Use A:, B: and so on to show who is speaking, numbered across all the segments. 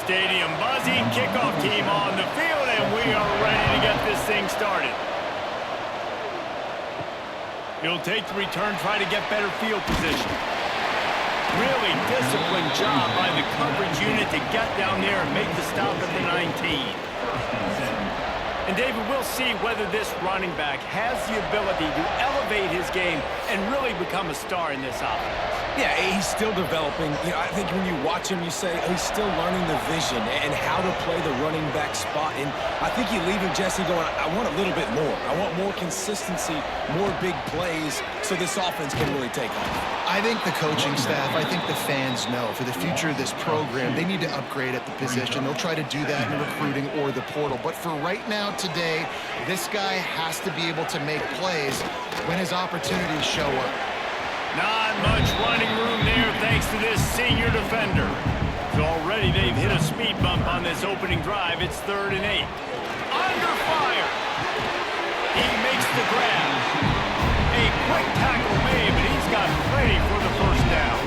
A: stadium buzzing. Kickoff team on the field, and we are ready to get this thing started. He'll take the return, try to get better field position. Really disciplined job by the coverage unit to get down there and make the stop at the 19. And David, we'll see whether this running back has the ability to elevate his game and really become a star in this offense.
B: Yeah, he's still developing. You know, I think when you watch him, you say he's still learning the vision and how to play the running back spot. And I think you leave him, Jesse, going, I want a little bit more. I want more consistency, more big plays so this offense can really take off.
C: I think the coaching staff, I think the fans know for the future of this program, they need to upgrade at the position. They'll try to do that in recruiting or the portal. But for right now, today, this guy has to be able to make plays when his opportunities show up.
A: Not much running room there thanks to this senior defender. So already they've hit a speed bump on this opening drive. It's 3rd and 8. Under fire. He makes the grab. A quick tackle made, but he's got plenty for the first down.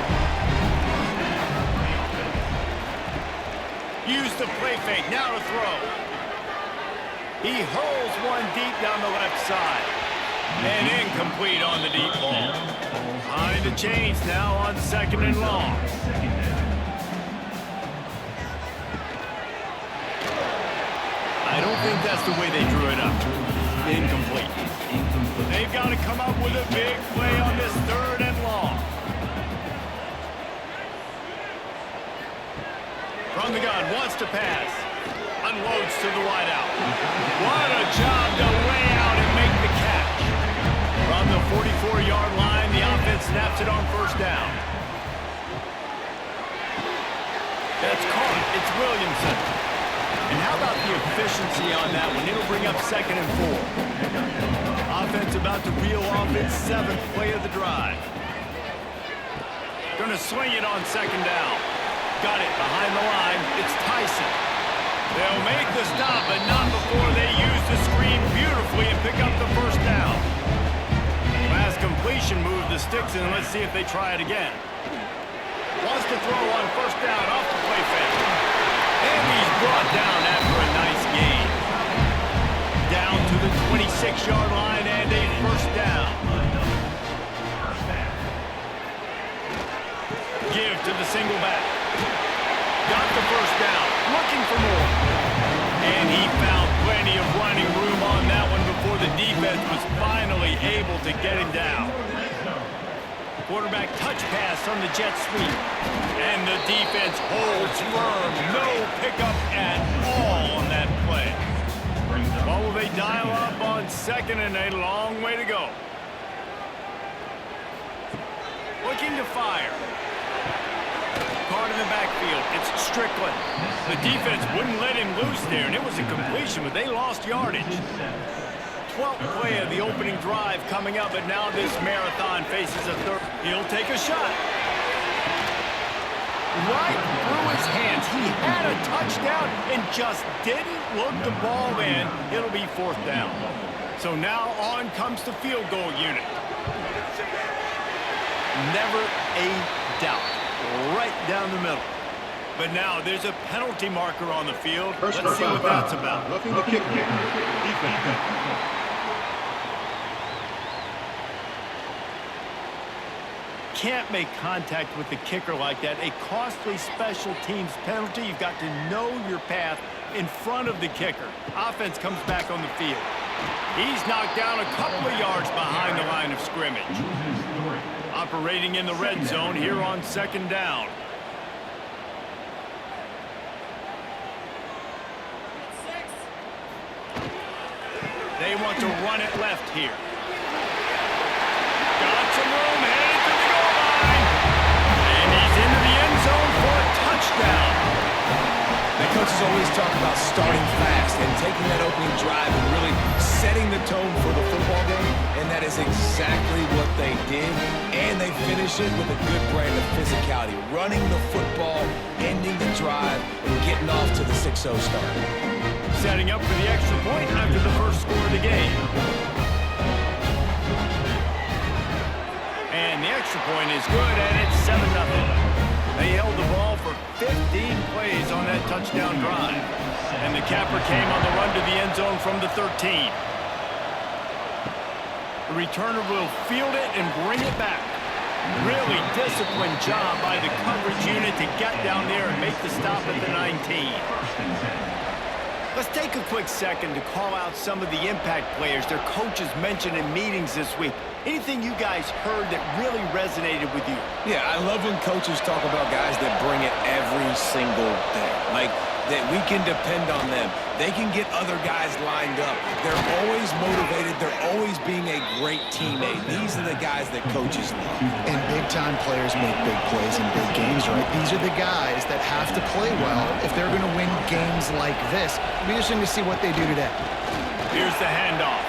A: Use the play fake. Now to throw. He hurls one deep down the left side. And incomplete on the deep ball. Behind the chains now on 2nd and long. I don't think that's the way they drew it up. Incomplete. They've got to come up with a big play on this 3rd and long. From the gun, wants to pass. Unloads to the wideout. What a job to lay out and make the catch. From the 44-yard line, the offense snaps it on 1st down. That's caught. It's Williamson. And how about the efficiency on that one? It'll bring up 2nd and 4. Offense about to reel off its 7th play of the drive. Going to swing it on 2nd down. Got it behind the line. It's Tyson. They'll make the stop, but not before they use the screen beautifully and pick up the 1st down. Last completion move the sticks in. Let's see if they try it again. Wants to throw on 1st down off the play fake. And he's brought down after a nice gain. Down to the 26-yard line and a 1st down. Give to the single back. Got the 1st down. Looking for more. And he found plenty of running room on that one before the defense was finally able to get him down. Quarterback touch pass on the jet sweep. And the defense holds firm. No pickup at all on that play. What will they dial up on 2nd and a long way to go? Looking to fire. Card in the backfield. It's Strickland. The defense wouldn't let him loose there, and it was a completion, but they lost yardage. 12th play of the opening drive coming up, but now this marathon faces a 3rd. He'll take a shot. Right through his hands. He had a touchdown and just didn't look the ball in. It'll be 4th down. So now on comes the field goal unit. Never a doubt. Right down the middle. But now there's a penalty marker on the field. Let's see what that's about.
D: Roughing the kick. Defense.
A: Can't make contact with the kicker like that. A costly special teams penalty. You've got to know your path in front of the kicker. Offense comes back on the field. He's knocked down a couple of yards behind the line of scrimmage. Operating in the red zone here on 2nd down. They want to run it left here. Got some room, headed to the goal line. And he's into the end zone for a touchdown.
B: The coaches always talk about starting fast and taking that opening drive and really setting the tone for the football game, and that is exactly what they did, and they finish it with a good brand of physicality, running the football, ending the drive, and getting off to the 6-0 start.
A: Setting up for the extra point after the first score of the game. And the extra point is good, and it's 7-0. They held the ball for 15 plays on that touchdown drive. And the capper came on the run to the end zone from the 13. The returner will field it and bring it back. Really disciplined job by the coverage unit to get down there and make the stop at the 19. Let's take a quick second to call out some of the impact players their coaches mentioned in meetings this week. Anything you guys heard that really resonated with you?
B: Yeah, I love when coaches talk about guys that bring it every single day. Like, that we can depend on them. They can get other guys lined up. They're always motivated. They're always being a great teammate. These are the guys that coaches love.
C: And big-time players make big plays in big games, right? These are the guys that have to play well if they're going to win games like this. It'll be interesting to see what they do today.
A: Here's the handoff.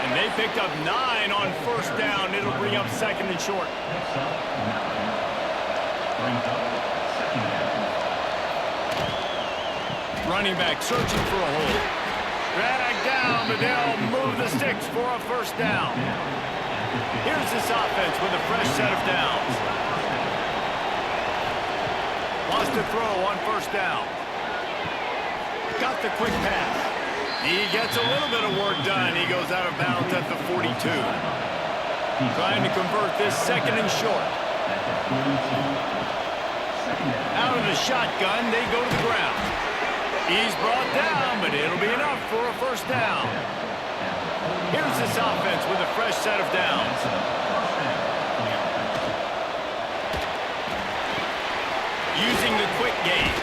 A: And they picked up 9 on first down. It'll bring up second and short. Running back searching for a hole. Dragged down, but they'll move the sticks for a first down. Here's this offense with a fresh set of downs. Wants to throw on first down. Got the quick pass. He gets a little bit of work done. He goes out of bounds at the 42. Trying to convert this second and short. Out of the shotgun, they go to the ground. He's brought down, but it'll be enough for a first down. Here's this offense with a fresh set of downs. Using the quick game.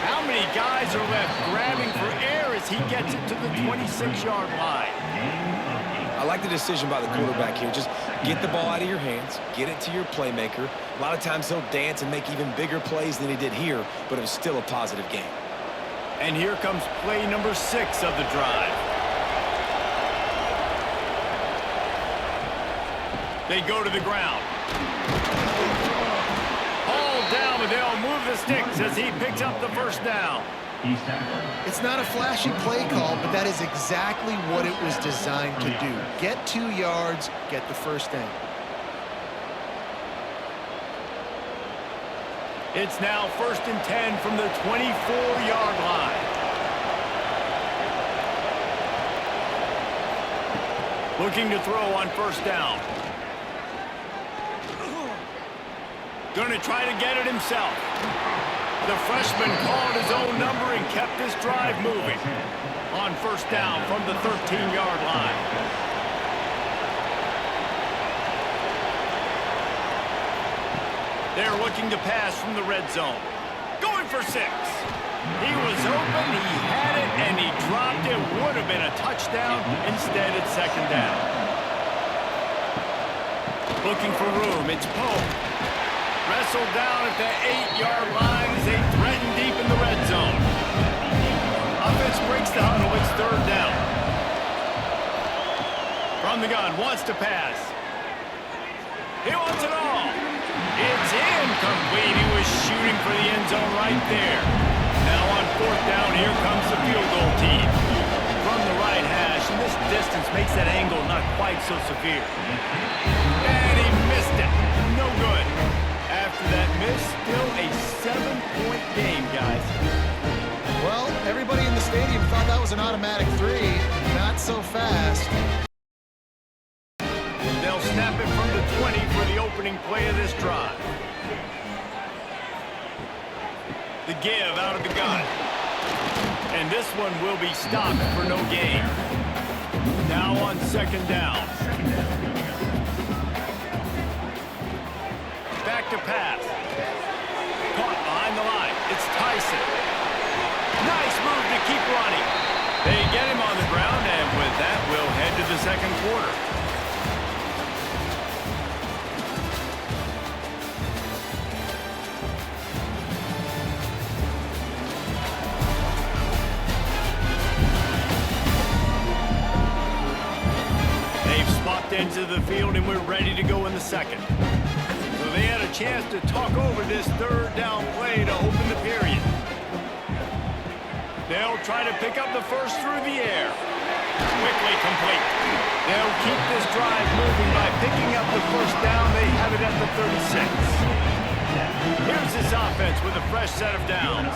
A: How many guys are left grabbing for air as he gets it to the 26-yard line?
B: I like the decision by the quarterback here. Just get the ball out of your hands, get it to your playmaker. A lot of times he'll dance and make even bigger plays than he did here, but it was still a positive game.
A: And here comes play number 6 of the drive. They go to the ground. Hauled down, but they'll move the sticks as he picks up the first down.
C: It's not a flashy play call, but that is exactly what it was designed to do. Get 2 yards, get the first down.
A: It's now 1st and 10 from the 24-yard line. Looking to throw on first down. Going to try to get it himself. The freshman called his own number and kept this drive moving. On first down from the 13-yard line. They're looking to pass from the red zone. Going for 6. He was open, he had it, and he dropped it. Would have been a touchdown. Instead, it's second down. Looking for room, it's Poe. Wrestled down at the 8-yard line as they threaten deep in the red zone. Offense breaks the huddle, it's third down. From the gun, wants to pass. He wants it all. It's incomplete. He was shooting for the end zone right there. Now on fourth down, here comes the field goal team. From the right hash, and this distance makes that angle not quite so severe. And he missed it. No good. After that miss, still a 7-point game, guys.
C: Well, everybody in the stadium thought that was an automatic 3. Not so fast.
A: They'll snap it from the 20 for the opening play of this drive. The give out of the gun. And this one will be stopped for no gain. Now on second down. Back to pass. Caught behind the line. It's Tyson. Nice move to keep running. They get him on the ground, and with that, we'll head to the second quarter. Into the field, and we're ready to go in the second. So they had a chance to talk over this third down play to open the period. They'll try to pick up the first through the air. Quickly complete. They'll keep this drive moving by Picking up the first down, they have it at the 36. Here's this offense with a fresh set of downs.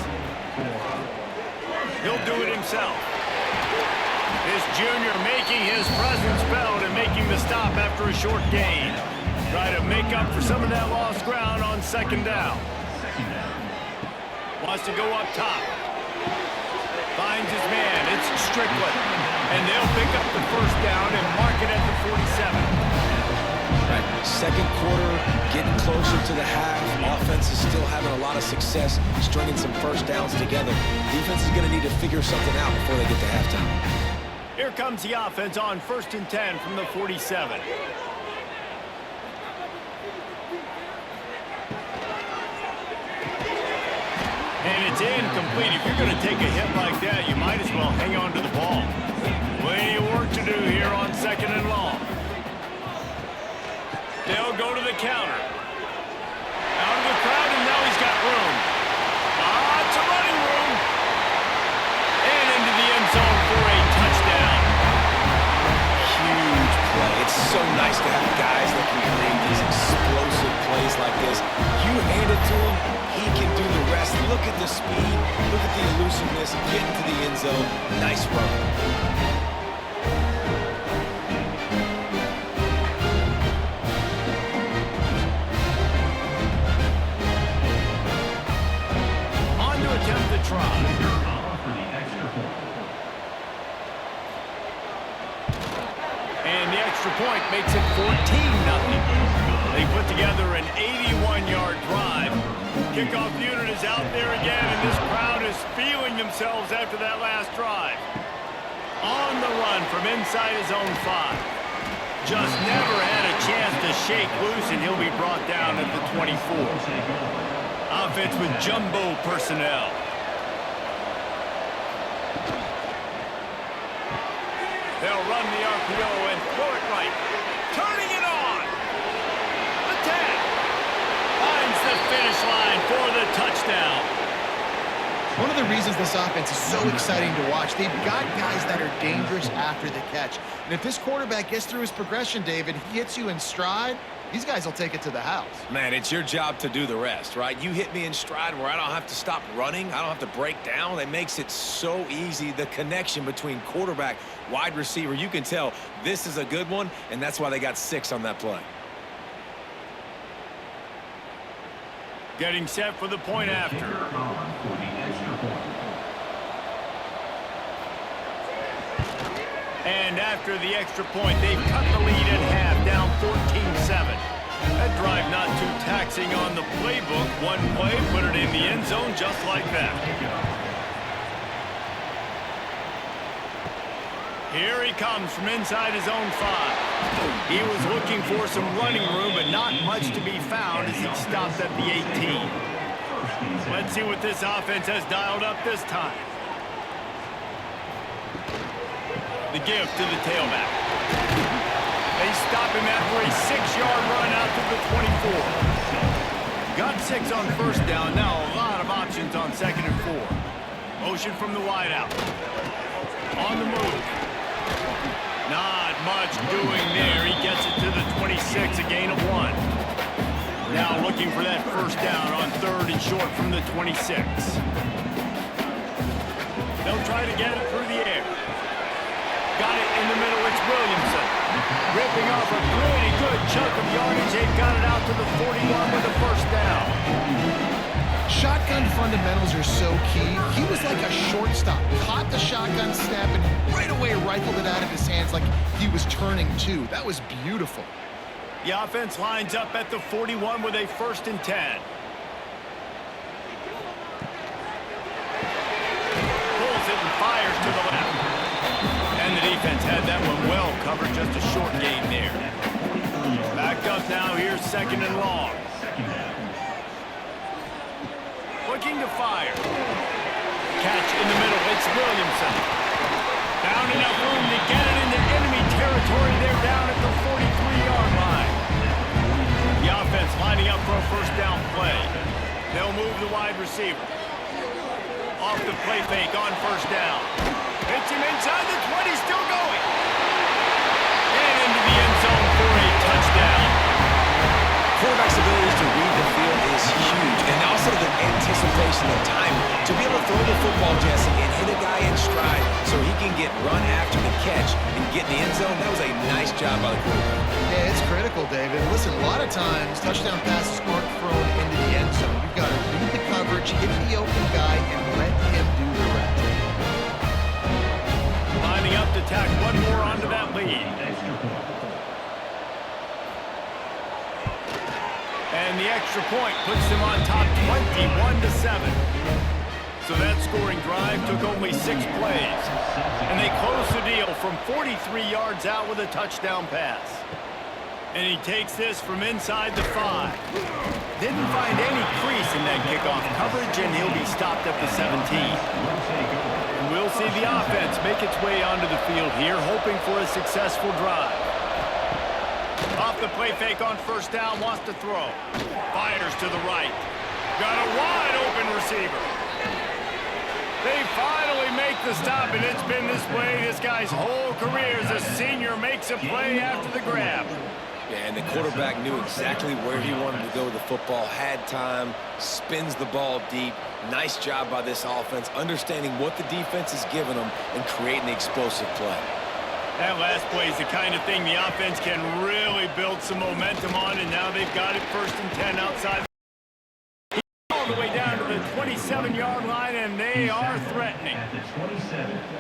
A: He'll do it himself. This junior making his presence felt and making the stop after a short gain. Try to make up for some of that lost ground on second down. Wants to go up top. Finds his man. It's Strickland. And they'll pick up the first down and mark it at the 47.
B: Right. Second quarter, getting closer to the half. Offense is still having a lot of success stringing some first downs together. Defense is going to need to figure something out before they get to halftime.
A: Here comes the offense on 1st and 10 from the 47. And it's incomplete. If you're going to take a hit like that, you might as well hang on to the ball. Plenty of work to do here on 2nd and long. They'll go to the counter. Out of the crowd, and now he's got room. Lots of running room. And into the end zone for a touchdown.
B: Huge play. It's so nice to have guys that can create these explosive plays like this. You hand it to him, he can do the rest. Look at the speed. Look at the elusiveness. Getting to the end zone. Nice run.
A: Try. And the extra point makes it 14-0. They put together an 81-yard drive. Kickoff unit is out there again, and this crowd is feeling themselves after that last drive. On the run from inside his own 5. Just never had a chance to shake loose, and he'll be brought down at the 24. Offense with jumbo personnel. They'll run the RPO and throw it right. Turning it on. The 10. Finds the finish line for the touchdown.
C: One of the reasons this offense is so exciting to watch, they've got guys that are dangerous after the catch. And if this quarterback gets through his progression, David, he hits you in stride, these guys will take it to the house.
B: Man, it's your job to do the rest, right? You hit me in stride where I don't have to stop running. I don't have to break down. It makes it so easy. The connection between quarterback, wide receiver, you can tell this is a good one, and that's why they got 6 on that play.
A: Getting set for the point after. And after the extra point, they've cut the lead at half, down 14-7. That drive not too taxing on the playbook. One play, put it in the end zone just like that. Here he comes from inside his own 5. He was looking for some running room, but not much to be found as he stopped at the 18. Let's see what this offense has dialed up this time. The give to the tailback. They stop him after a 6-yard run out to the 24. Got 6 on first down. Now a lot of options on 2nd and 4. Motion from the wideout. On the move. Not much doing there. He gets it to the 26, a gain of 1. Now looking for that first down on 3rd and short from the 26. They'll try to get it through the air. Got it in the middle, it's Williamson. Ripping off a pretty good chunk of yardage. They've got it out to the 41 with the first down.
C: Shotgun fundamentals are so key. He was like a shortstop. Caught the shotgun snap and right away rifled it out of his hands like he was turning 2. That was beautiful.
A: The offense lines up at the 41 with a 1st and 10. Pulls it and fires to the left. And the defense had that one well covered, just a short gain there. Backed up now, here's 2nd and long. Looking to fire. Catch in the middle, it's Williamson. Found enough room to get it into enemy territory. They're down at the 43-yard line. The offense lining up for a first down play. They'll move the wide receiver. Off the play fake on first down. Hits him inside the 20, still going. And into the end zone for a touchdown.
B: it, run after the catch, and get in the end zone. That was a nice job by the quarterback.
C: Yeah, it's critical, David. Listen, a lot of times touchdown passes aren't thrown into the end zone. You've got to read the coverage, hit the open guy, and let him do the rest.
A: Lining up to tack one more onto that lead. And the extra point puts them on top 21-7. So that scoring drive took only 6 plays. And they closed the deal from 43 yards out with a touchdown pass. And he takes this from inside the 5. Didn't find any crease in that kickoff coverage, and he'll be stopped at the 17. And we'll see the offense make its way onto the field here, hoping for a successful drive. Off the play fake on first down, wants to throw. Fires to the right. Got a wide open receiver. They finally make the stop, and it's been this way this guy's whole career as a senior makes a play after the grab.
B: Yeah, and the quarterback knew exactly where he wanted to go with the football, had time, spins the ball deep. Nice job by this offense, understanding what the defense is giving them and creating the explosive play.
A: That last play is the kind of thing the offense can really build some momentum on, and now they've got it 1st and 10 outside. All the way down to the 27-yard line, and they are threatening.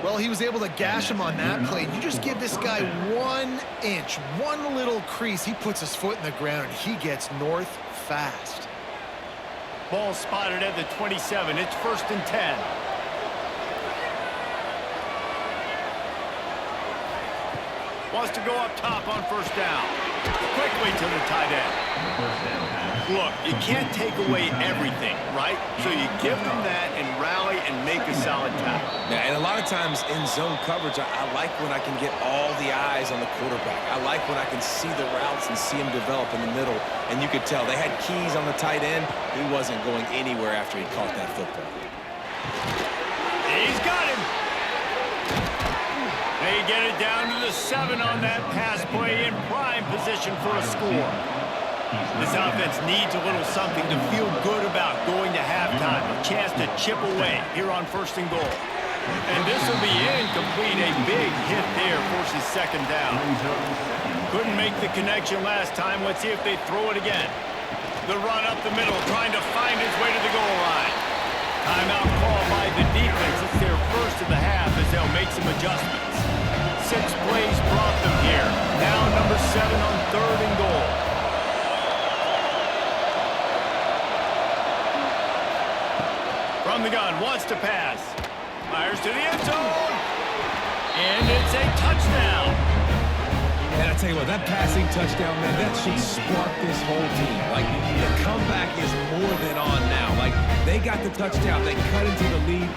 C: Well, he was able to gash him on that play. You just give this guy 1 inch, one little crease, he puts his foot in the ground, and he gets north fast.
A: Ball spotted at the 27. It's 1st and 10. Wants to go up top on first down. Quickly to the tight end. Look, you can't take away everything, right? So you give them that and rally and make a solid tackle.
B: Yeah, and a lot of times in zone coverage, I like when I can get all the eyes on the quarterback. I like when I can see the routes and see him develop in the middle. And you could tell they had keys on the tight end. He wasn't going anywhere after he caught that football.
A: He's got him. They get it down to the 7 on that pass play in prime position for a score. This offense needs a little something to feel good about going to halftime. A chance to chip away here on 1st and goal. And this will be incomplete. A big hit there forces 2nd down. Couldn't make the connection last time. Let's see if they throw it again. The run up the middle, trying to find his way to the goal line. Timeout call by the defense. It's their first of the half as they'll make some adjustments. 6 plays brought them here. Now number 7 on 3rd and goal. From the gun, wants to pass. Fires to the end zone. And it's a touchdown.
B: And I tell you what, that passing touchdown, man, that should spark this whole team. Like, the comeback is more than on now. Like, they got the touchdown. They cut into the lead.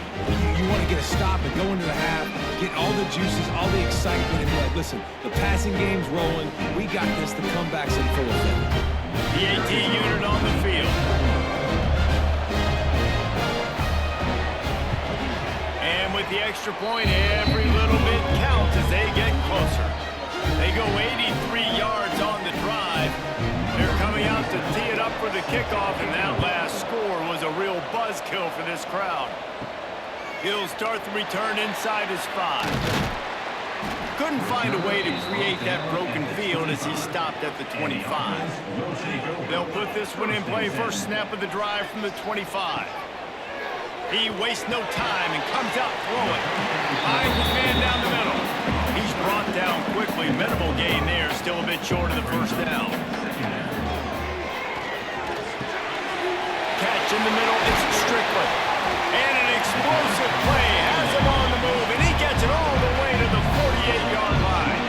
B: You want to get a stop and go into the half, get all the juices, all the excitement, and be like, listen, the passing game's rolling. We got this. The comeback's in full effect.
A: PAT unit on the field. And with the extra point, every little bit counts as they get closer. They go 83 yards on the drive. They're coming out to tee it up for the kickoff, and that last score was a real buzzkill for this crowd. He'll start the return inside his 5. Couldn't find a way to create that broken field as he stopped at the 25. They'll put this one in play first snap of the drive from the 25. He wastes no time and comes out throwing. Finds his man down the middle. He's brought down quickly. Minimal gain there. Still a bit short of the first down. Catch in the middle. It's Strickland. And an explosive play. Has him on the move. And he gets it all the way to the 48-yard line.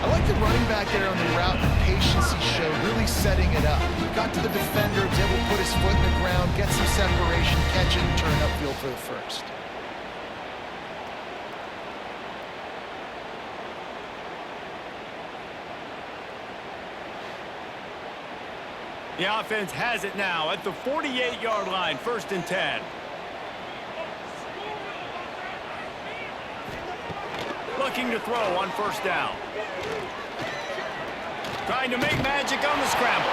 C: I like the running back there on the route, the patience he showed, really setting it up. Got to the defender, was able to put his foot in the ground, get some separation, catch it, and turn upfield for the first.
A: The offense has it now at the 48-yard line, 1st and 10. Looking to throw on first down. Trying to make magic on the scramble.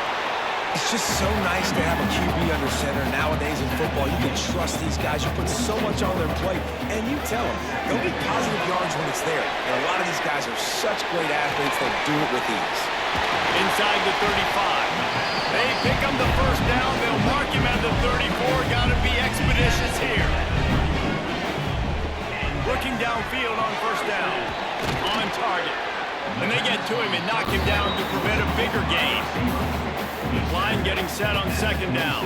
B: It's just so nice to have a QB under center. Nowadays in football, you can trust these guys. You put so much on their plate, and you tell them they'll get positive yards when it's there. And a lot of these guys are such great athletes, they do it with ease.
A: Inside the 35. They pick up the first down. They'll mark him at the 34. Got to be expeditious here. Looking downfield on first down. On target. And they get to him and knock him down to prevent a bigger gain. Line getting set on second down.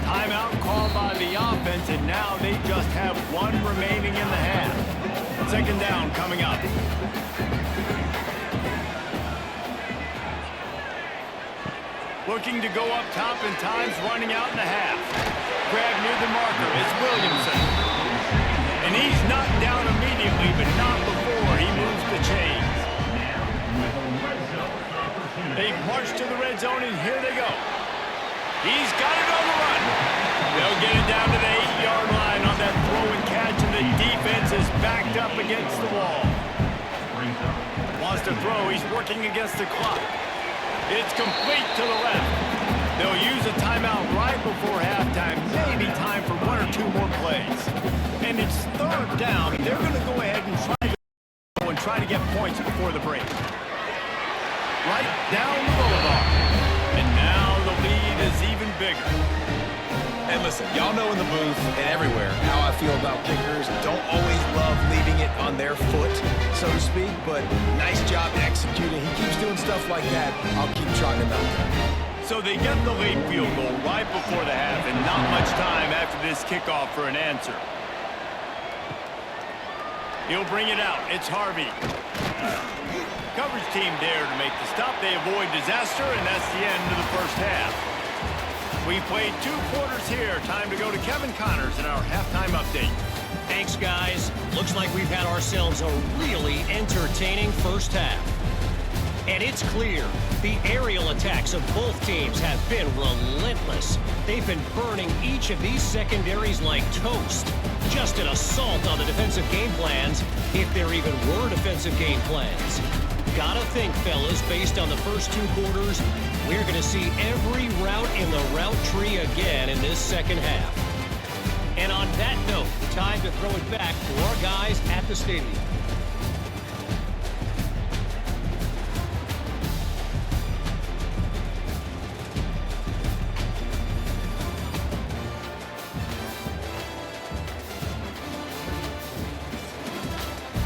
A: Timeout called by the offense, and now they just have one remaining in the half. Second down coming up. Looking to go up top, and time's running out in the half. Grab near the marker. It's Williamson. And he's knocked down immediately, but not before he moves the chains. They march to the red zone, and here they go. He's got it on the run. They'll get it down to the 8-yard line on that throw and catch, and the defense is backed up against the wall. Wants to throw. He's working against the clock. It's complete to the left. They'll use a timeout right before halftime. Maybe time for one or two more plays. And it's third down. They're going to go ahead and try to get points before the break. Right down the boulevard. And now the lead is even bigger.
B: And listen, y'all know in the booth and everywhere how I feel about kickers. Don't always love leaving it on their foot, so to speak, but nice job executing. He keeps doing stuff like that. I'll keep trying him out.
A: So they get the late field goal right before the half, and not much time after this kickoff for an answer. He'll bring it out. It's Harvey. Coverage team dare to make the stop. They avoid disaster, and that's the end of the first half. We played 2 quarters here. Time to go to Kevin Connors in our halftime update.
E: Thanks, guys. Looks like we've had ourselves a really entertaining first half. And it's clear, the aerial attacks of both teams have been relentless. They've been burning each of these secondaries like toast. Just an assault on the defensive game plans, if there even were defensive game plans. Gotta think, fellas, based on the first 2 quarters, we're going to see every route in the route tree again in this second half. And on that note, time to throw it back to our guys at the stadium.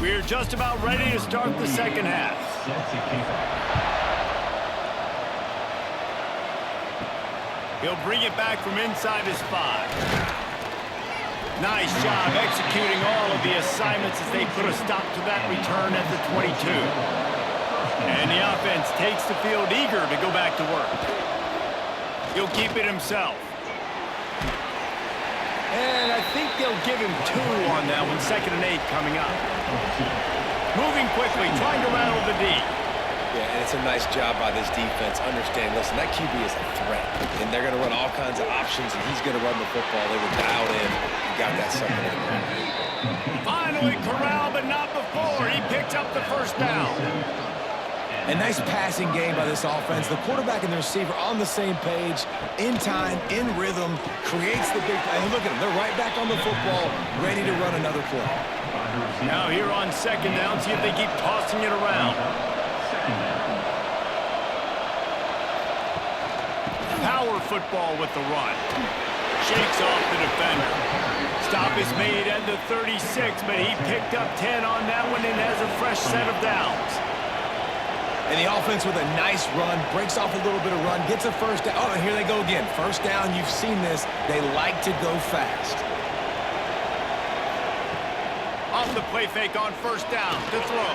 A: We're just about ready to start the second half. He'll bring it back from inside his 5. Nice job executing all of the assignments as they put a stop to that return at the 22. And the offense takes the field eager to go back to work. He'll keep it himself. And I think they'll give him 2 on that one. 2nd and 8 coming up. Moving quickly, trying to rattle the D.
B: Yeah, and it's a nice job by this defense. Understand, listen, that QB is a threat. And they're going to run all kinds of options, and he's going to run the football. They were dialed in. He got that second in.
A: Finally corralled, but not before. He picks up the first down.
B: A nice passing game by this offense. The quarterback and the receiver on the same page, in time, in rhythm, creates the big play. And look at them. They're right back on the football, ready to run another play.
A: Now here on second down, see if they keep tossing it around. Power football with the run. Shakes off the defender. Stop is made at the 36, but he picked up 10 on that one and has a fresh set of downs.
B: And the offense with a nice run, breaks off a little bit of run, gets a first down. Oh, and here they go again. First down, you've seen this. They like to go fast.
A: Off the play fake on first down to throw.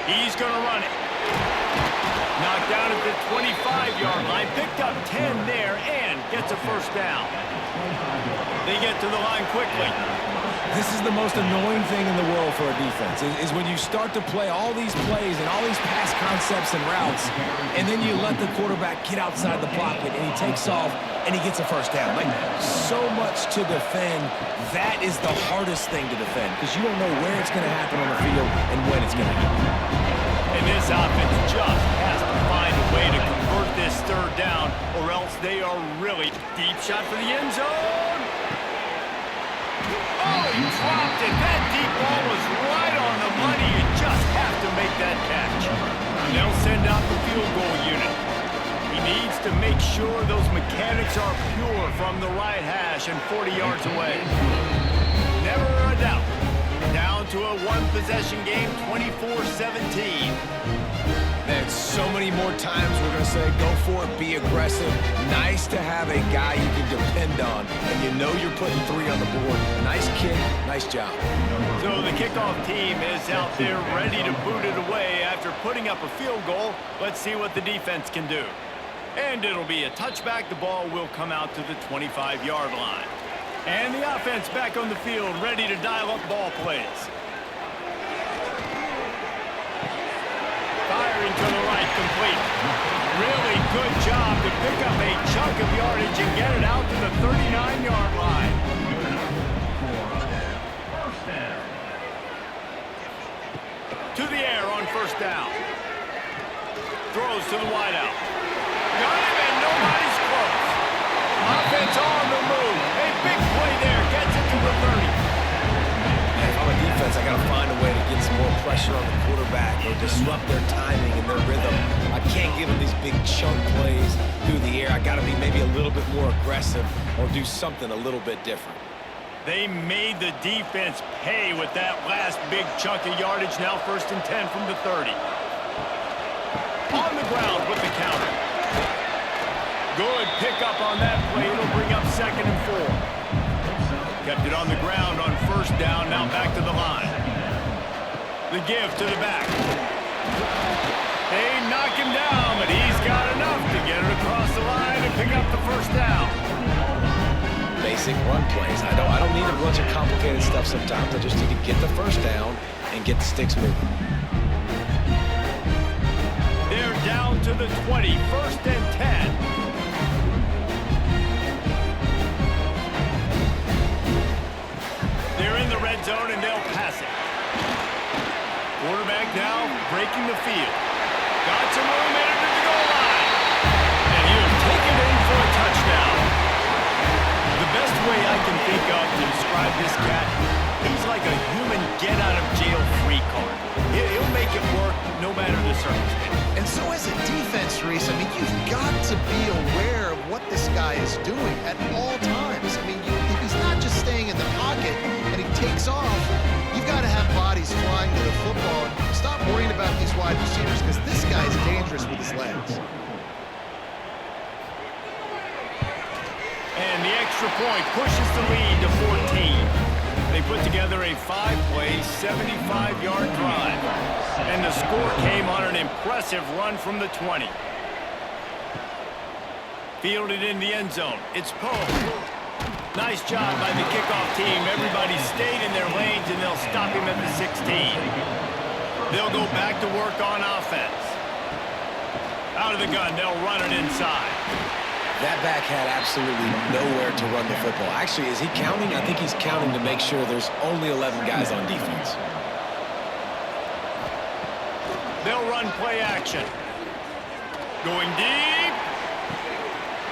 A: He's going to run it. Knocked down at the 25-yard line. Picked up 10 there and gets a first down. They get to the line quickly.
B: This is the most annoying thing in the world for a defense, is when you start to play all these plays and all these pass concepts and routes, and then you let the quarterback get outside the pocket, and he takes off, and he gets a first down. Like, so much to defend. That is the hardest thing to defend, because you don't know where it's going to happen on the field and when it's going to happen.
A: And this offense just has to find a way to convert this third down, or else They are really deep shot for the end zone. Oh, he dropped it. That deep ball was right on the money. You just have to make that catch. They'll send out the field goal unit. He needs to make sure those mechanics are pure from the right hash and 40 yards away. Never a doubt. Down to a one-possession game, 24-17.
B: Man, so many more times we're going to say, go for it, be aggressive. Nice to have a guy you can depend on, and you know you're putting 3 on the board. Nice kick, nice job.
A: So the kickoff team is out there ready to boot it away after putting up a field goal. Let's see what the defense can do. And it'll be a touchback. The ball will come out to the 25-yard line. And the offense back on the field, ready to dial up ball plays. Firing to the right, complete. Really good job to pick up a chunk of yardage and get it out to the 39-yard line. To the air on first down. Throws to the wideout. Got him and nobody's close. Offense on the move. A big play there. Gets it to the 30.
B: If I'm a defense, I got to find a way to get some more pressure on the quarterback or disrupt their timing and their rhythm. I can't give them these big chunk plays through the air. I got to be maybe a little bit more aggressive or do something a little bit different.
A: They made the defense pay with that last big chunk of yardage. Now 1st and 10 from the 30. On the ground with the counter. Good pickup on that play. It'll bring up 2nd and 4. Kept it on the ground on first down. Now back to the line. The give to the back. They knock him down, but he's got enough to get it across the line and pick up the 1st down.
B: Basic run plays. I don't need a bunch of complicated stuff sometimes. I just need to get the 1st down and get the sticks moving.
A: They're down to the 20, 1st and 10. They're in the red zone and they'll pass it. Quarterback now breaking the field. Got some room in it to the goal line. And he'll take it in for a touchdown. The best way I can think of to describe this cat, he's like a human get-out-of-jail-free card. He'll make it work no matter the circumstance.
C: And so as a defense, Reese, I mean, you've got to be aware of what this guy is doing at all times. I mean, if he's not just staying in the pocket and he takes off, you've got to have bodies flying to the football. Stop worrying about these wide receivers because this guy's dangerous with his legs.
A: And the extra point pushes the lead to 14. They put together a 5-play, 75-yard drive. And the score came on an impressive run from the 20. Fielded in the end zone. It's Poe. Nice job by the kickoff team. Everybody stayed in their lanes, and they'll stop him at the 16. They'll go back to work on offense. Out of the gun, they'll run it inside.
B: That back had absolutely nowhere to run the football. Actually, is he counting? I think he's counting to make sure there's only 11 guys on defense.
A: They'll run play action. Going deep.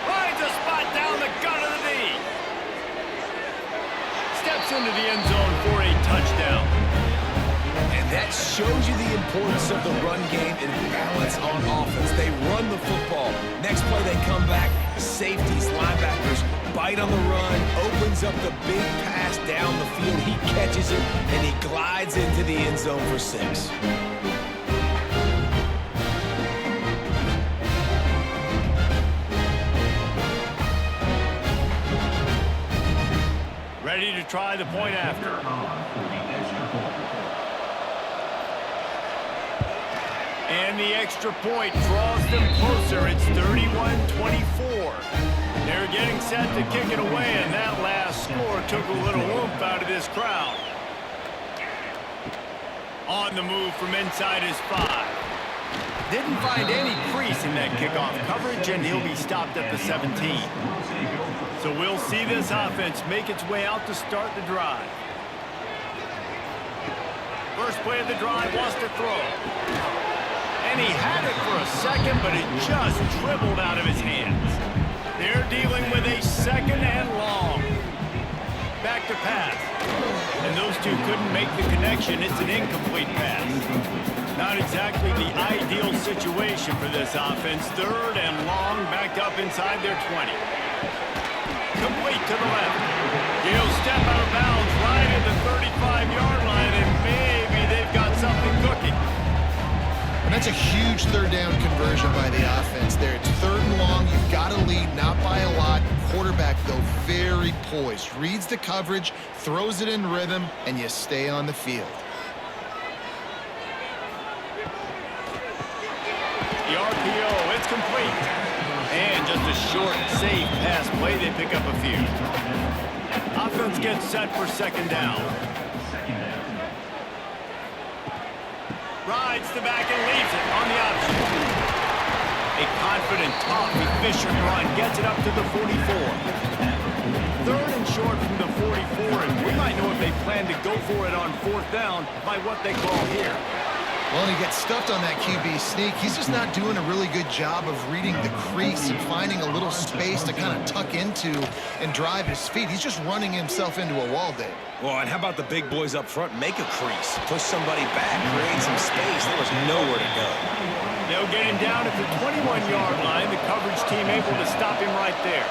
A: Finds a spot down the gut of the knee. Steps into the end zone for a touchdown.
B: And that shows you the importance of the run game and balance on offense. They run the football. Next play, they come back. Safeties, linebackers, bite on the run, opens up the big pass down the field. He catches it, and he glides into the end zone for 6.
A: Ready to try the point after. And the extra point draws them closer. It's 31-24. They're getting set to kick it away, and that last score took a little oomph out of this crowd. On the move from inside his 5. Didn't find any crease in that kickoff coverage, and he'll be stopped at the 17. So we'll see this offense make its way out to start the drive. First play of the drive, wants to throw. And he had it for a second, but it just dribbled out of his hands. They're dealing with a second and long. Back to pass. And those two couldn't make the connection. It's an incomplete pass. Not exactly the ideal situation for this offense. Third and long, backed up inside their 20. Complete to the left. He'll step out of bounds right at the 35-yard line, and maybe they've got something cooking.
C: And that's a huge third down conversion by the offense there. It's third and long. You've got to lead, not by a lot. Quarterback, though, very poised. Reads the coverage, throws it in rhythm, and you stay on the field.
A: The RPO, it's complete. And just a short, safe pass play. They pick up a few. Offense gets set for second down. Rides the back and leaves it on the option. A confident, tough, efficient run gets it up to the 44. Third and short from the 44, and we might know if they plan to go for it on fourth down by what they call here.
C: Well, he gets stuffed on that QB sneak. He's just not doing a really good job of reading the crease and finding a little space to kind of tuck into and drive his feet. He's just running himself into a wall there.
B: Well, and how about the big boys up front? Make a crease, push somebody back, create some space. There was nowhere to go.
A: They'll get him down at the 21-yard line. The coverage team able to stop him right there.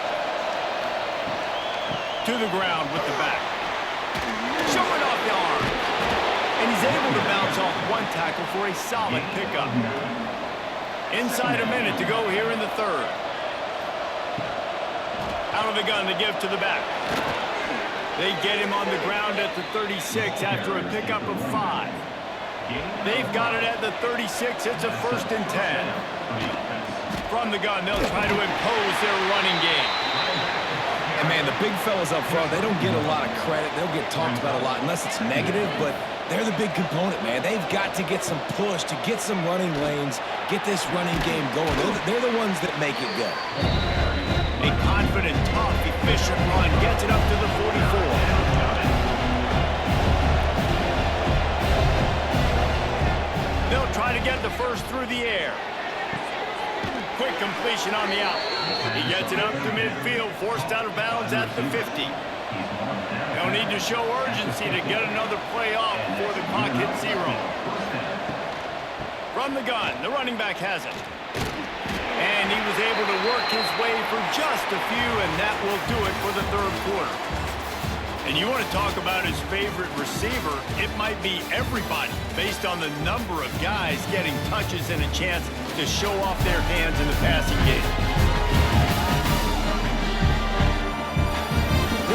A: To the ground with the back. Showing off the arm. And he's able to bounce off one tackle for a solid pickup. Inside a minute to go here in the third. Out of the gun to give to the back. They get him on the ground at the 36 after a pickup of 5. They've got it at the 36. It's a first and 10. From the gun, they'll try to impose their running game.
B: And, man, the big fellas up front, they don't get a lot of credit. They'll get talked about a lot unless it's negative, but they're the big component, man. They've got to get some push, to get some running lanes, get this running game going. They're the ones that make it go.
A: A confident, tough, efficient run gets it up to the 44. They'll try to get the first through the air. Quick completion on the out. He gets it up to midfield, forced out of bounds at the 50. They'll need to show urgency to get another play off before the clock hits 0. From the gun, the running back has it. And he was able to work his way for just a few, and that will do it for the third quarter. And you want to talk about his favorite receiver, it might be everybody based on the number of guys getting touches and a chance to show off their hands in the passing game.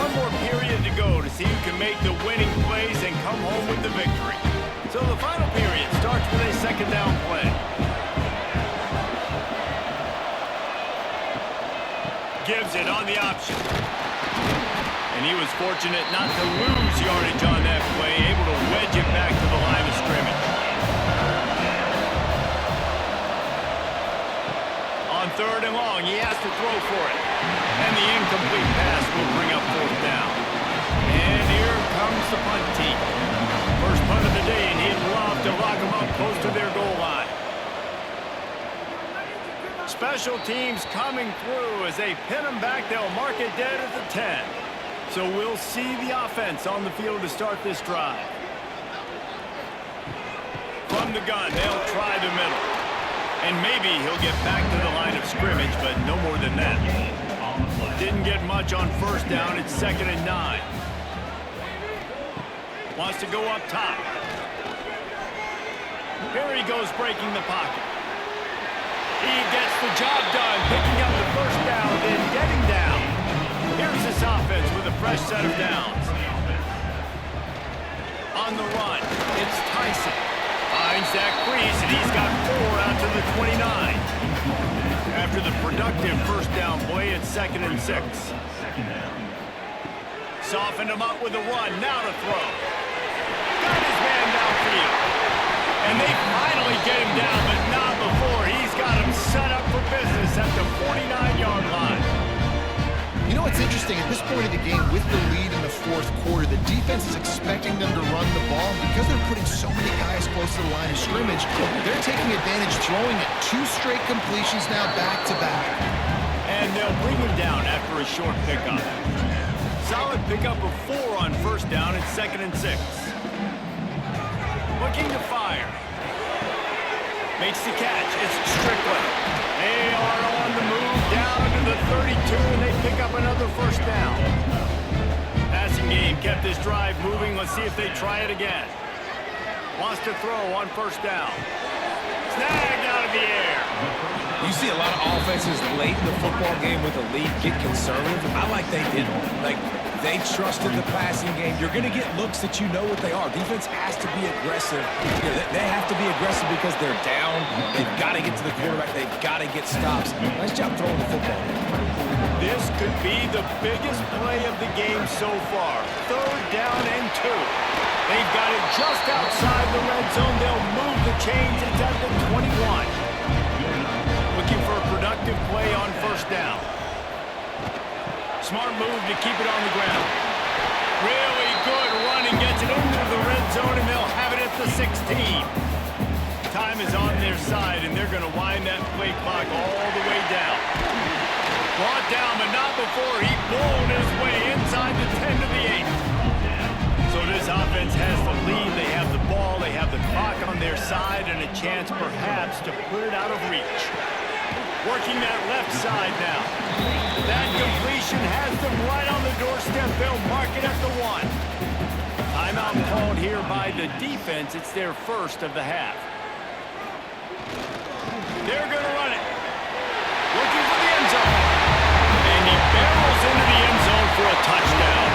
A: One more period to go to see who can make the winning plays and come home with the victory. So the final period starts with a second down play. Gives it on the option. And he was fortunate not to lose yardage on that play, able to wedge it back to the line of scrimmage. On third and long, he has to throw for it. And the incomplete pass will bring up fourth down. And here comes the punt team. First punt of the day, and he'd love to lock them up close to their goal line. Special teams coming through as they pin them back. They'll mark it dead at the 10. So we'll see the offense on the field to start this drive. From the gun, they'll try the middle. And maybe he'll get back to the line of scrimmage, but no more than that. Didn't get much on first down. It's second and 9. Wants to go up top. Here he goes breaking the pocket. He gets the job done, picking up the first down, then getting down. Here's this offense with a fresh set of downs. On the run, it's Tyson. Finds that crease, and he's got 4 out to the 29. After the productive first down play, it's second and 6. Softened him up with a run, now to throw. Got his man downfield. And they finally get him down, but not before. He's got him set up for business at the 49-yard line.
C: You know what's interesting? At this point of the game, with the lead in the fourth quarter, the defense is expecting them to run the ball. Because they're putting so many guys close to the line of scrimmage, they're taking advantage, throwing it 2 straight completions now back-to-back.
A: And and they'll bring him down after a short pickup. Solid pickup of 4 on first down and 2nd and 6. Looking to fire. Makes the catch. It's Strickland. They are on the move down to the 32, and they pick up another first down. Passing game kept this drive moving. Let's see if they try it again. Wants to throw on first down. Snagged out of the air.
B: You see a lot of offenses late in the football game with a lead get conservative. I like they didn't. Like, they trusted the passing game. You're going to get looks that you know what they are. Defense has to be aggressive. You know, they have to be aggressive because they're down. They've got to get to the quarterback. They've got to get stops. Nice job throwing the football.
A: This could be the biggest play of the game so far. 3rd down and 2. They've got it just outside the red zone. They'll move the chains. It's at the 21. Looking for a productive play on first down. Smart move to keep it on the ground. Really good running. Gets it into the red zone, and they'll have it at the 16. Time is on their side, and they're going to wind that play clock all the way down. Brought down, but not before he blown his way inside the 10 to the 8. So this offense has the lead. They have the ball. They have the clock on their side, and a chance perhaps to put it out of reach. Working that left side now. That completion has them right on the doorstep. They'll mark it at the 1. Timeout called here by the defense. It's their first of the half. They're going to run it. Looking for the end zone. And he barrels into the end zone for a touchdown.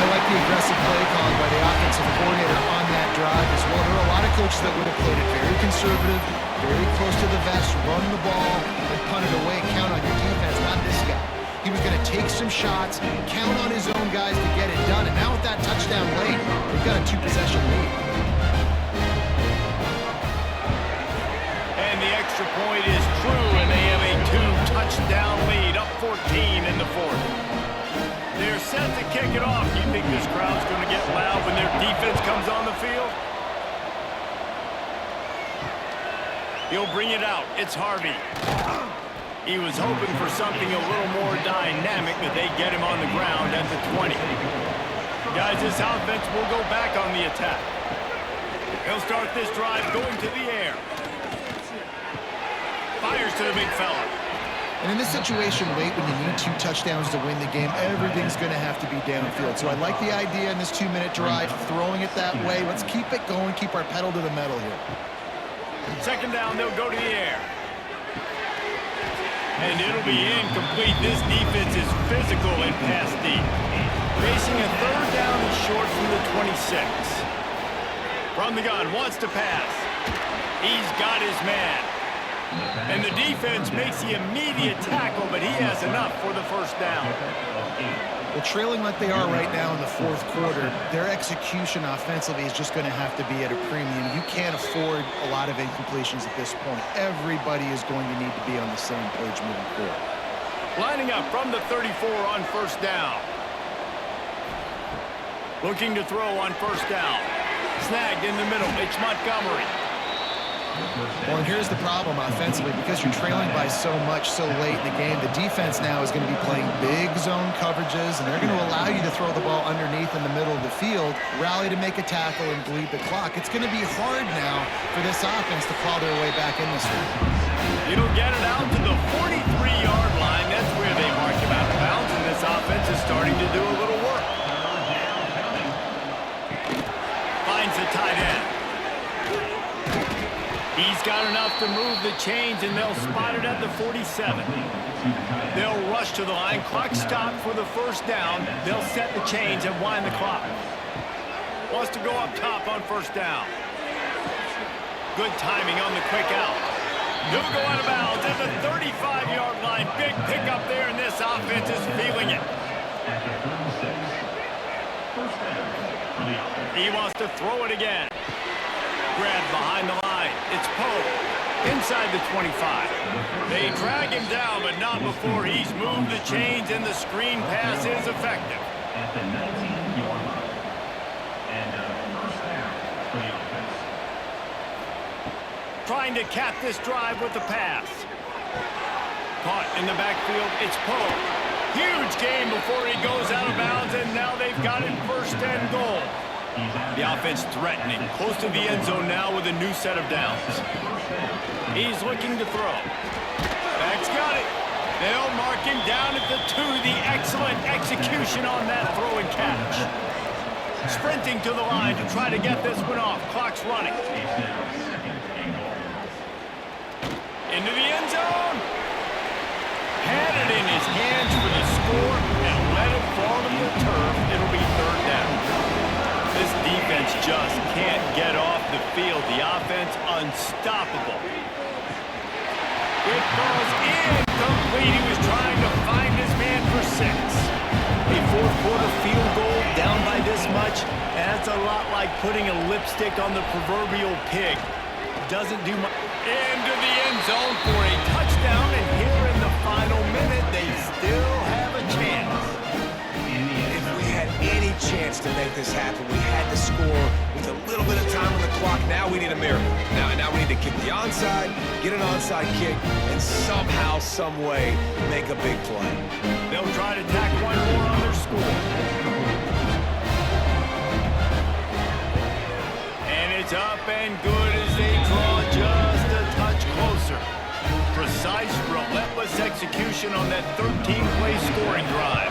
C: I like the aggressive play called by the offensive coordinator on that drive as well. There are a lot of coaches that would have played it very conservative, very close to the vest, run the ball, and punt it away. Count on your defense, not this guy. He was going to take some shots, count on his own guys to get it done. And now with that touchdown late, they've got a 2-possession lead.
A: And the extra point is true, and they have a 2-touchdown lead, up 14 in the 4th. They're set to kick it off. Do you think this crowd's going to get loud when their defense comes on the field? He'll bring it out. It's Harvey. He was hoping for something a little more dynamic, but they get him on the ground at the 20. Guys, this offense will go back on the attack. He'll start this drive going to the air. Fires to the big fella.
C: And in this situation, late when you need 2 touchdowns to win the game, everything's going to have to be downfield. So I like the idea in this 2-minute drive, throwing it that way. Let's keep it going, keep our pedal to the metal here.
A: 2nd down, they'll go to the air. And it'll be incomplete. This defense is physical and pass deep. Racing a 3rd down and short from the 26. From the gun, wants to pass. He's got his man. And the defense makes the immediate tackle, but he has enough for the first down.
C: Well, trailing like they are right now in the 4th quarter, their execution offensively is just going to have to be at a premium. You can't afford a lot of incompletions at this point. Everybody is going to need to be on the same page moving forward.
A: Lining up from the 34 on first down. Looking to throw on first down. Snagged in the middle. It's Montgomery.
C: Well, and here's the problem offensively. Because you're trailing by so much so late in the game, the defense now is going to be playing big zone coverages, and they're going to allow you to throw the ball underneath in the middle of the field, rally to make a tackle, and bleed the clock. It's going to be hard now for this offense to claw their way back in this one.
A: It'll get it out to the 43-yard line. That's where they mark him out of bounds, and this offense is starting to do a little work. Finds the tight end. He's got enough to move the chains, and they'll spot it at the 47. They'll rush to the line. Clock stopped for the first down. They'll set the chains and wind the clock. Wants to go up top on first down. Good timing on the quick out. He'll go out of bounds at the 35-yard line. Big pickup there, and this offense is feeling it. He wants to throw it again. Grabbed behind the line. It's Poe inside the 25. They drag him down, but not before he's moved the chains, and the screen pass is effective.
D: At the 19-yard line. And first down for the offense.
A: Trying to cap this drive with the pass. Caught in the backfield. It's Poe. Huge gain before he goes out of bounds, and now they've got it first and goal. The offense threatening. Close to the end zone now with a new set of downs. He's looking to throw. Back's got it. They'll mark him down at the 2. The excellent execution on that throw and catch. Sprinting to the line to try to get this one off. Clock's running. Into the end zone. Had it in his hands for the score and let it fall to the turf. It'll be third down. This defense just can't get off the field. The offense unstoppable. It falls incomplete. He was trying to find his man for 6. A fourth-quarter field goal down by this much, and that's a lot like putting a lipstick on the proverbial pig. Doesn't do much. Into the end zone for a touchdown, and here in the final minute, they still have a chance.
B: If we had any chance to make this happen, we had to score with a little bit of time on the clock. Now we need a miracle. Now we need to kick the onside, get an onside kick, and somehow, some way, make a big play.
A: They'll try to tack one more on their score. And it's up and good as they draw just a touch closer. Precise, relentless execution on that 13-play scoring drive.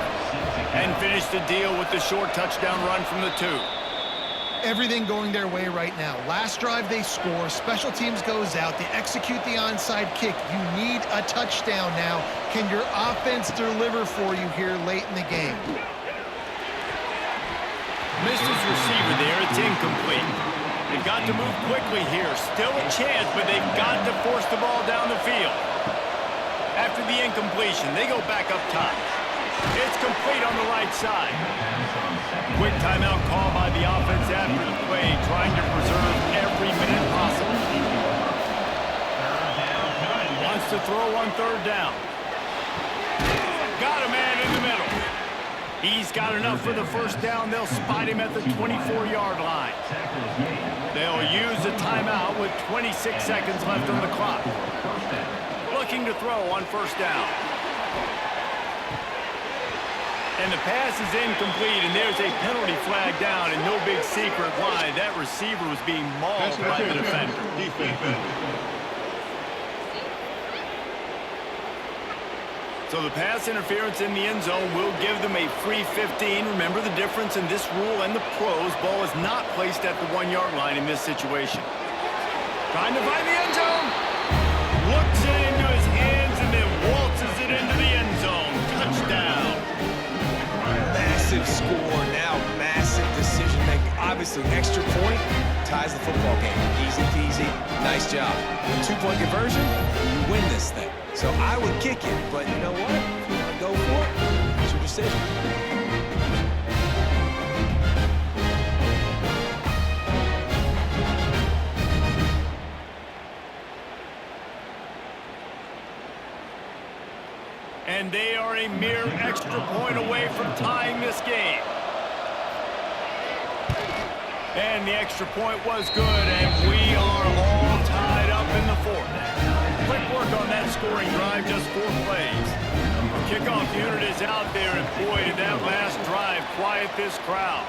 A: And finish the deal with the short touchdown run from the 2.
C: Everything going their way right now. Last drive they score, special teams goes out, they execute the onside kick. You need a touchdown now. Can your offense deliver for you here late in the game?
A: Missed his receiver there. It's incomplete. They've got to move quickly here. Still a chance, but they've got to force the ball down the field. After the incompletion, they go back up top. It's complete on the right side. Quick timeout call by the offense after the play, trying to preserve every minute possible. Wants to throw on third down. Got a man in the middle. He's got enough for the first down. They'll spot him at the 24-yard line. They'll use a timeout with 26 seconds left on the clock. Looking to throw on first down. And the pass is incomplete, and there's a penalty flag down, and no big secret why. That receiver was being mauled by the defender. So the pass interference in the end zone will give them a free 15. Remember the difference in this rule and the pros. Ball is not placed at the 1-yard line in this situation. Trying to find the end zone. Looks it into his hands and then waltzes it into the end zone. Touchdown.
B: Massive score, now massive decision making. Obviously, extra point ties the football game. Easy peasy, nice job. With 2-point conversion, you win this thing. So I would kick it, but you know what? If you want to go for it, it's your decision.
A: And they are a mere extra point away from tying this game. And the extra point was good, and we are all tied up in the 4th. Quick work on that scoring drive, just 4 plays. Kickoff unit is out there, and boy, did that last drive quiet this crowd.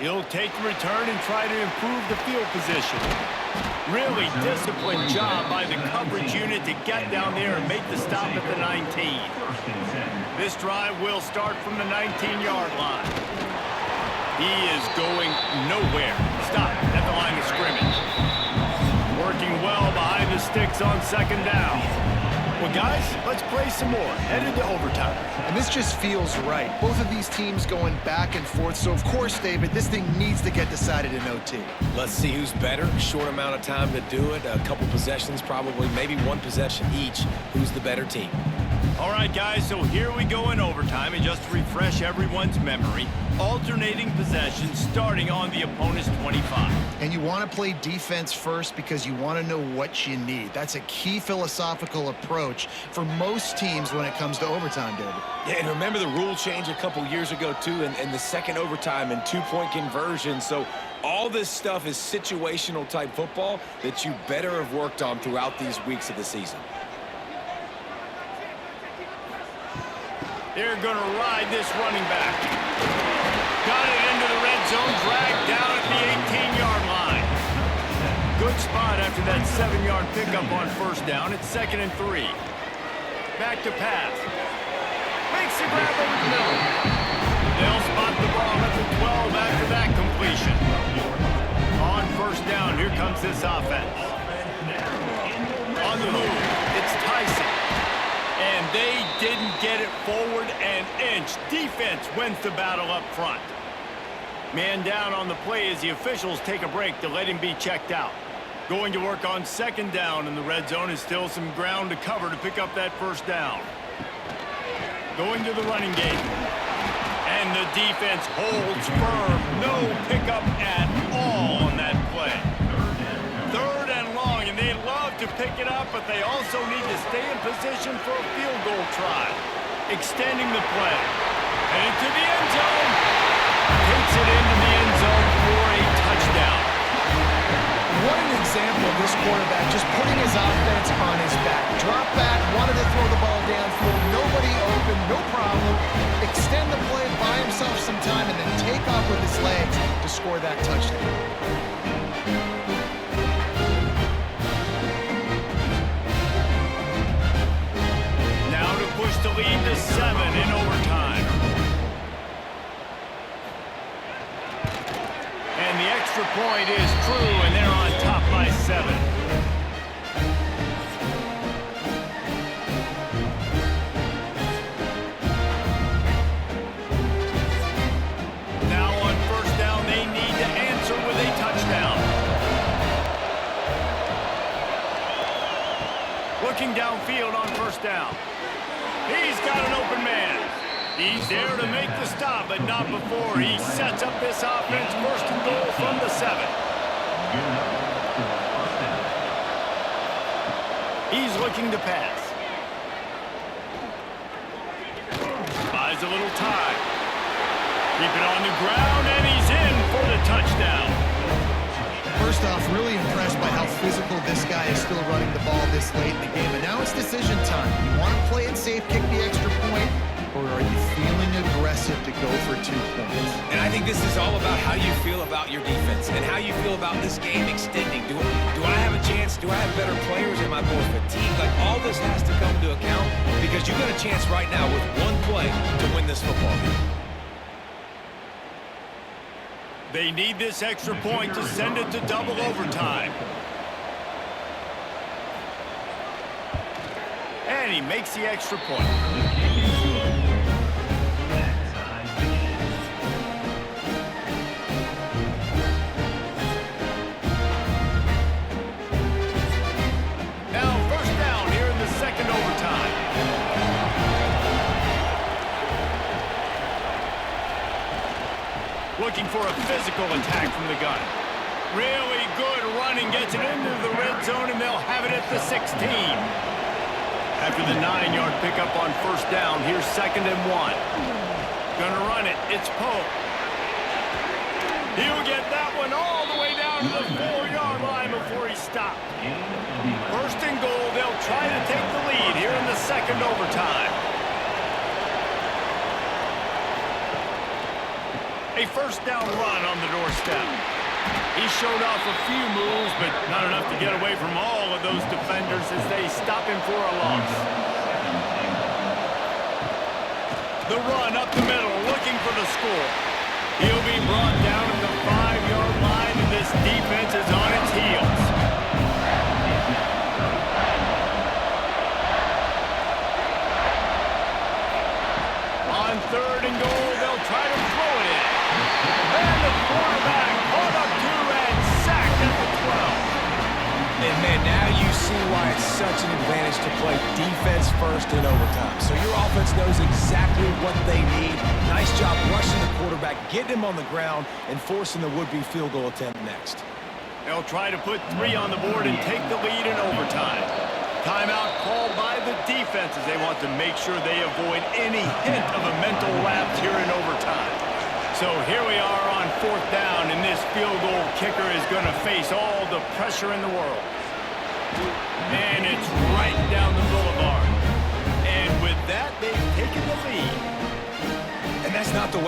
A: He'll take the return and try to improve the field position. Really disciplined job by the coverage unit to get down there and make the stop at the 19. This drive will start from the 19-yard line. He is going nowhere. Stop at the line of scrimmage. Working well behind the sticks on second down. Well, guys, let's play some more. Headed to overtime.
C: And this just feels right. Both of these teams going back and forth. So, of course, David, this thing needs to get decided in OT.
B: Let's see who's better. Short amount of time to do it. A couple possessions, probably maybe 1 possession each. Who's the better team?
A: All right, guys, so here we go in overtime. And just to refresh everyone's memory, alternating possessions starting on the opponent's 25.
C: And you want to play defense first because you want to know what you need. That's a key philosophical approach for most teams when it comes to overtime, David.
B: Yeah, and remember the rule change a couple years ago, too, and the second overtime and 2-point conversion. So all this stuff is situational type football that you better have worked on throughout these weeks of the season.
A: They're going to ride this running back. Got it into the red zone, dragged down at the 18-yard line. Good spot after that 7-yard pickup on first down. It's 2nd and 3. Back to pass. Makes the grab over the middle. They'll spot the ball at the 12 after that completion. On first down, here comes this offense. On the move, it's Tyson. And they didn't get it forward an inch. Defense wins the battle up front. Man down on the play as the officials take a break to let him be checked out. Going to work on 2nd down in the red zone is still some ground to cover to pick up that first down. Going to the running game. And the defense holds firm. No pickup at all on that play. 3rd and long, and they love to pick it up, but they also need to stay in position for a field goal try. Extending the play. And into the end zone. Takes it into the end zone for a touchdown.
C: What an example of this quarterback just putting his offense on his back. Drop back, wanted to throw the ball downfield, nobody open, no problem. Extend the play, buy himself some time, and then take off with his legs to score that touchdown.
A: Now to push the lead to 7 in overtime. And the extra point is true, and they're on top by 7. Now on first down, they need to answer with a touchdown. Looking downfield on first down. He's got an open man. He's there to make the stop, but not before he sets up this offense. 1st and goal from the 7. He's looking to pass. Buys a little time. Keep it on the ground, and he's in for the touchdown.
C: First off, really impressed by how physical this guy is still running the ball this late in the game. And now it's decision time. You want to play it safe, kick the extra point, or are you feeling aggressive to go for 2 points?
B: And I think this is all about how you feel about your defense and how you feel about this game extending. Do I have a chance? Do I have better players? Am I more fatigued? Like, all this has to come to account because you got a chance right now with 1 play to win this football game.
A: They need this extra point to send it to double overtime. And he makes the extra point. Now first down here in the 2nd overtime. Looking for a physical attack from the gun. Really good running, gets it into the red zone, and they'll have it at the 16. After the 9-yard pickup on first down, here's 2nd and 1. Gonna run it, it's Pope. He'll get that one all the way down to the 4-yard line before he stopped. 1st and goal, they'll try to take the lead here in the 2nd overtime. A first down run on the doorstep. He showed off a few moves, but not enough to get away from all of those defenders as they stop him for a loss. The run up the middle, looking for the score. He'll be brought down at the 5-yard line, and this defense is on its heels. On 3rd and goal, they'll try to throw it in. And the quarterback caught up to and sacked at the 12.
B: And man, now you see why it's such an advantage to play defense first in overtime. So your offense knows exactly what they need. Nice job rushing the quarterback, getting him on the ground, and forcing the would-be field goal attempt next.
A: They'll try to put 3 on the board and take the lead in overtime. Timeout called by the defense as they want to make sure they avoid any hint of a mental lapse here in overtime. So here we are on 4th down, and this field goal kicker is going to face all the pressure in the world. And it's right down the boulevard. And with that, they've taken the lead.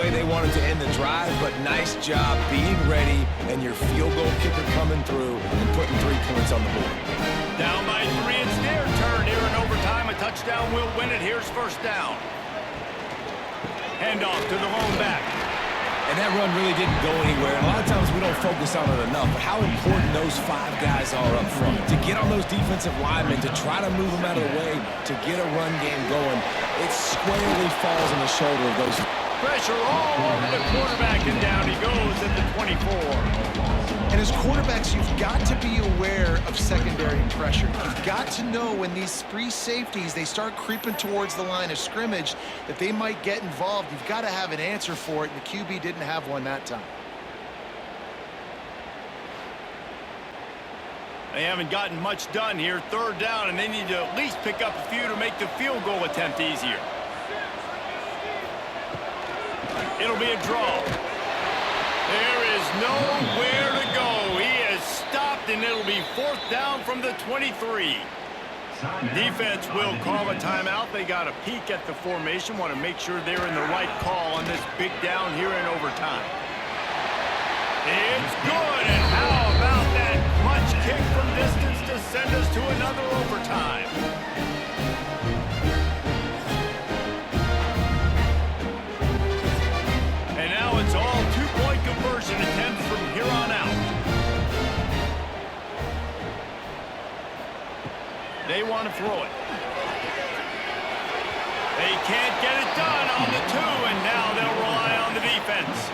B: way they wanted to end the drive, but nice job being ready and your field goal kicker coming through and putting 3 points on the board.
A: Down by 3, it's their turn here in overtime. A touchdown will win it. Here's first down. Handoff to the lone back.
B: And that run really didn't go anywhere. And a lot of times we don't focus on it enough, but how important those 5 guys are up front. To get on those defensive linemen, to try to move them out of the way, to get a run game going, it squarely falls on the shoulder of those.
A: Pressure all over the quarterback, and down he goes at the 24.
C: And as quarterbacks, you've got to be aware of secondary pressure. You've got to know when these free safeties, they start creeping towards the line of scrimmage, that they might get involved. You've got to have an answer for it, and the QB didn't have one that time.
A: They haven't gotten much done here. Third down, and they need to at least pick up a few to make the field goal attempt easier. It'll be a draw. There is nowhere to go. He has stopped, and it'll be fourth down from the 23. Defense will call a timeout. They got a peek at the formation, want to make sure they're in the right call on this big down here in overtime. It's good, and how about that clutch kick from distance to send us to another overtime? And now it's all two-point conversion attempts from here on out. They want to throw it. They can't get it done on the 2, and now they'll rely on the defense.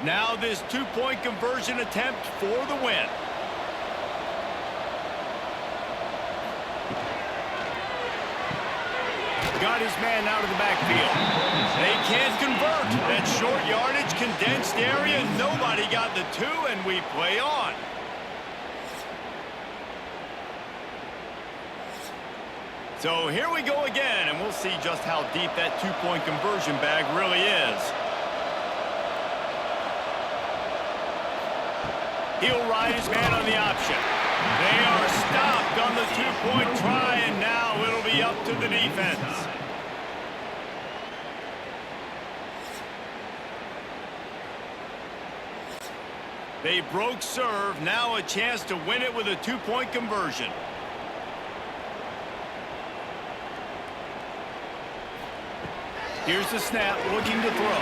A: Now this two-point conversion attempt for the win. Got his man out of the backfield. They can't convert. That short yardage, condensed area, nobody got the 2, and we play on. So here we go again, and we'll see just how deep that two-point conversion bag really is. He'll ride his man on the option. They are stopped on the two-point try, and now it'll be up to the defense. They broke serve, now a chance to win it with a two-point conversion. Here's the snap, looking to throw.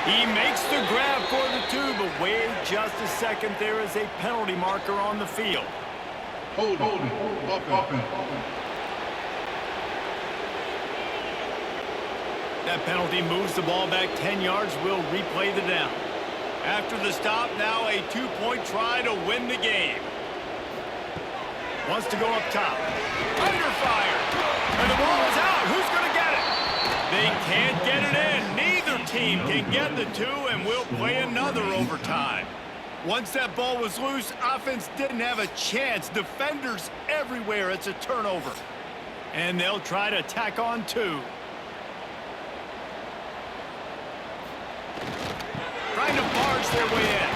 A: He makes the grab for the 2, but wait just a second. There is a penalty marker on the field.
F: Hold it.
A: That penalty moves the ball back 10 yards. We'll replay the down. After the stop, now a two-point try to win the game. Wants to go up top. Under fire. And the ball is out. Who's going to get it? They can't get it in. Neither team can get the 2, and we'll play another overtime. Once that ball was loose, offense didn't have a chance. Defenders everywhere. It's a turnover. And they'll try to tack on 2. Trying to barge their way in.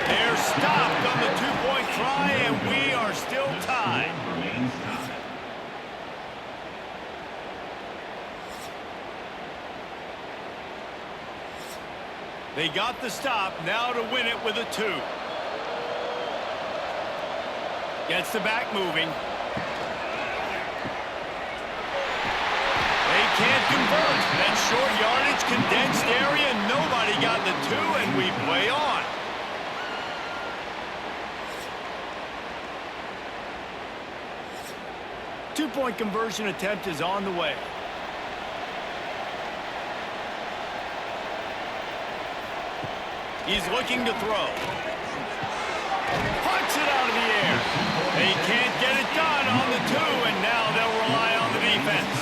A: They're stopped on the two-point try, and we are still tied. They got the stop, now to win it with a 2. Gets the back moving. They can't convert. That short yardage, condensed area, nobody got the 2, and we play on. Two-point conversion attempt is on the way. He's looking to throw. Punts it out of the air. They can't get it done on the 2, and now they'll rely on the defense.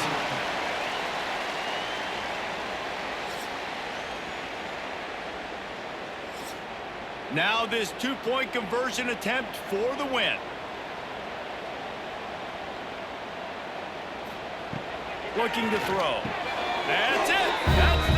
A: Now this two-point conversion attempt for the win. Looking to throw. That's it. That's